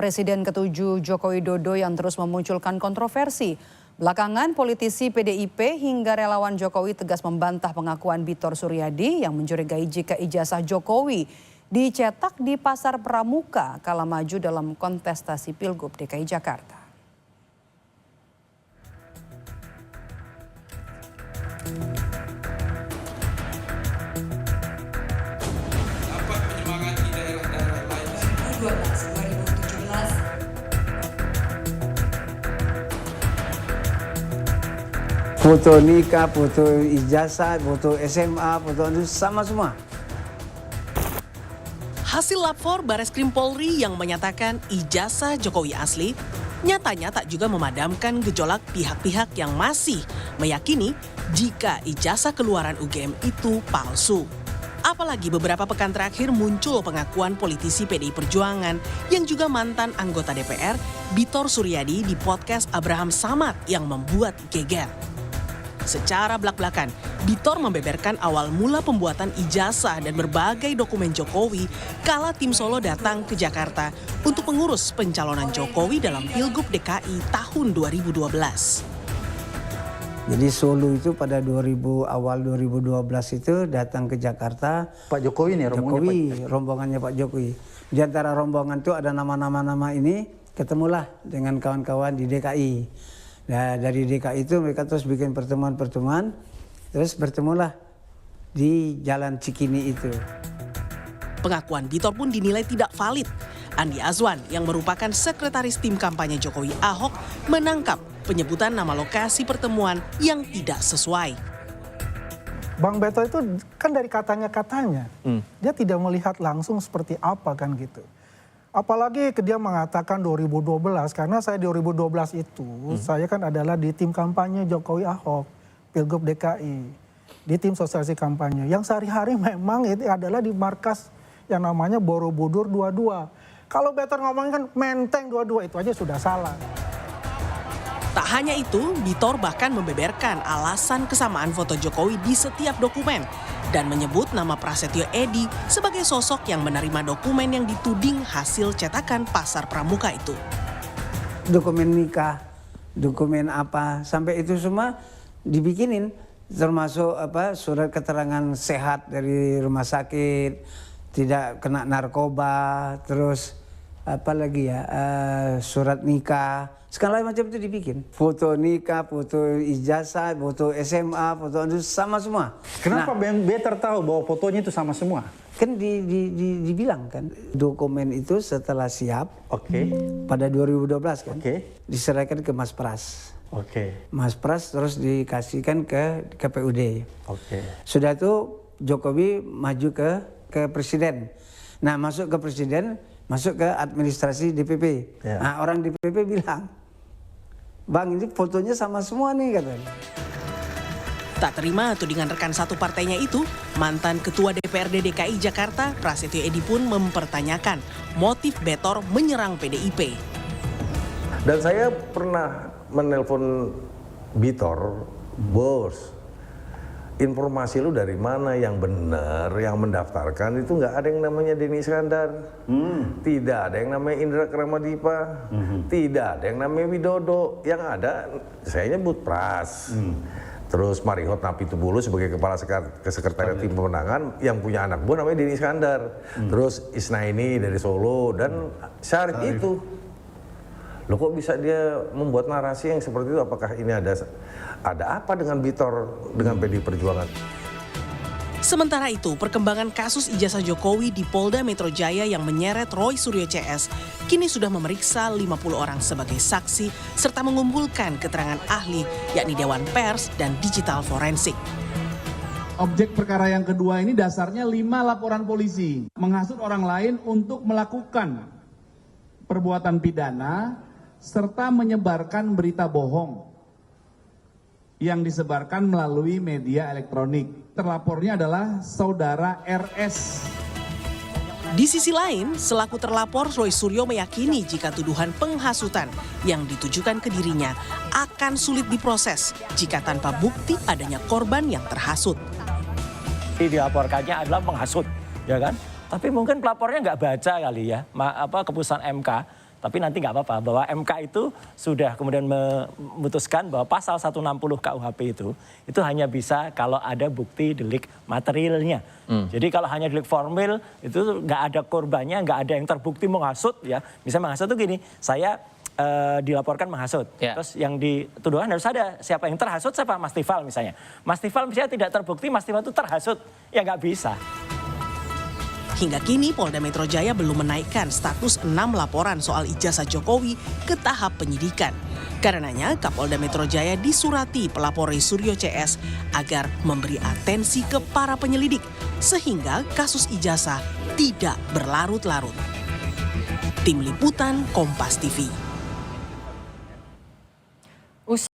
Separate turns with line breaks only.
Presiden ke-7 Joko Widodo yang terus memunculkan kontroversi. Belakangan politisi PDIP hingga relawan Jokowi tegas membantah pengakuan Bitor Suryadi yang mencurigai jika ijazah Jokowi dicetak di Pasar Pramuka kala maju dalam kontestasi Pilgub DKI Jakarta.
Dapat menyemangati daerah-daerah lainnya.
2017.
Foto nikah, foto ijazah, foto SMA, foto itu sama semua.
Hasil lapor Bareskrim Polri yang menyatakan ijazah Jokowi asli nyatanya tak juga memadamkan gejolak pihak-pihak yang masih meyakini jika ijazah keluaran UGM itu palsu. Apalagi beberapa pekan terakhir muncul pengakuan politisi PDI Perjuangan yang juga mantan anggota DPR, Bitor Suryadi di podcast Abraham Samad yang membuat geger. Secara belak-belakan, Bitor membeberkan awal mula pembuatan ijazah dan berbagai dokumen Jokowi kala tim Solo datang ke Jakarta untuk mengurus pencalonan Jokowi dalam Pilgub DKI tahun 2012.
Jadi Solo itu pada awal 2012 itu datang ke Jakarta.
Pak Jokowi nih
rombongannya Pak Jokowi. Di antara rombongan itu ada nama-nama ini, ketemulah dengan kawan-kawan di DKI. Nah, dari DKI itu mereka terus bikin pertemuan-pertemuan, terus bertemulah di Jalan Cikini itu.
Pengakuan Bitor pun dinilai tidak valid. Andi Azwan yang merupakan sekretaris tim kampanye Jokowi Ahok menangkap penyebutan nama lokasi pertemuan yang tidak sesuai.
Bang Beto itu kan dari katanya, dia tidak melihat langsung seperti apa kan gitu. Apalagi dia mengatakan 2012, karena saya 2012 itu, saya kan adalah di tim kampanye Jokowi Ahok, Pilgub DKI, di tim sosialisasi kampanye. Yang sehari-hari memang itu adalah di markas yang namanya Borobudur 22. Kalau Beto ngomongin kan Menteng 22, itu aja sudah salah.
Tak hanya itu, Bitor bahkan membeberkan alasan kesamaan foto Jokowi di setiap dokumen dan menyebut nama Prasetyo Edy sebagai sosok yang menerima dokumen yang dituding hasil cetakan Pasar Pramuka itu.
Dokumen nikah, dokumen apa, sampai itu semua dibikinin, termasuk surat keterangan sehat dari rumah sakit, tidak kena narkoba, terus surat nikah. Segala macam itu dibikin. Foto nikah, foto ijazah, foto SMA, foto itu sama semua.
Kenapa Better tahu bahwa fotonya itu sama semua?
Kan dibilang kan, dokumen itu setelah siap, pada 2012 kan, diserahkan ke Mas Pras. Mas Pras terus dikasihkan ke KPUD. Sudah itu Jokowi maju ke presiden. Nah, masuk ke presiden, masuk ke administrasi DPP. Nah, orang DPP bilang, Bang, ini fotonya sama semua nih katanya.
Tak terima tudingan rekan satu partainya itu, mantan Ketua DPRD DKI Jakarta, Prasetyo Edy pun mempertanyakan motif Betor menyerang PDIP.
Dan saya pernah menelpon Bitor, bos, informasi lu dari mana yang benar, yang mendaftarkan itu nggak ada yang namanya Denny Iskandar, tidak ada yang namanya Indra Kramadipa, tidak ada yang namanya Widodo, yang ada saya nyebut Pras, terus Marihot Napitupulu sebagai kepala sekretariat tim pemenangan yang punya anak buah namanya Denny Iskandar, terus Isnaini dari Solo dan Syarif itu. Loh kok bisa dia membuat narasi yang seperti itu? Apakah ini ada apa dengan Bitor, dengan PDI Perjuangan?
Sementara itu, perkembangan kasus ijazah Jokowi di Polda Metro Jaya yang menyeret Roy Suryo CS kini sudah memeriksa 50 orang sebagai saksi serta mengumpulkan keterangan ahli yakni Dewan Pers dan Digital Forensik.
Objek perkara yang kedua ini dasarnya 5 laporan polisi menghasut orang lain untuk melakukan perbuatan pidana serta menyebarkan berita bohong yang disebarkan melalui media elektronik. Terlapornya adalah saudara RS.
Di sisi lain, selaku terlapor Roy Suryo meyakini jika tuduhan penghasutan yang ditujukan ke dirinya akan sulit diproses jika tanpa bukti adanya korban yang terhasut.
Dilaporkannya adalah penghasut, ya kan? Tapi mungkin pelapornya nggak baca kali ya, keputusan MK. Tapi nanti nggak apa-apa bahwa MK itu sudah kemudian memutuskan bahwa pasal 160 KUHP itu hanya bisa kalau ada bukti delik materialnya. Jadi kalau hanya delik formil itu nggak ada korbannya, nggak ada yang terbukti menghasut ya. Misalnya menghasut itu gini, saya dilaporkan menghasut. Terus yang dituduhkan harus ada siapa yang terhasut, siapa Mas Tifal misalnya. Mas Tifal misalnya tidak terbukti, Mas Tifal itu terhasut, ya nggak bisa.
Hingga kini Polda Metro Jaya belum menaikkan status 6 laporan soal ijazah Jokowi ke tahap penyidikan. Karenanya Kapolda Metro Jaya disurati pelapor Suryo CS agar memberi atensi ke para penyelidik sehingga kasus ijazah tidak berlarut-larut. Tim Liputan Kompas TV.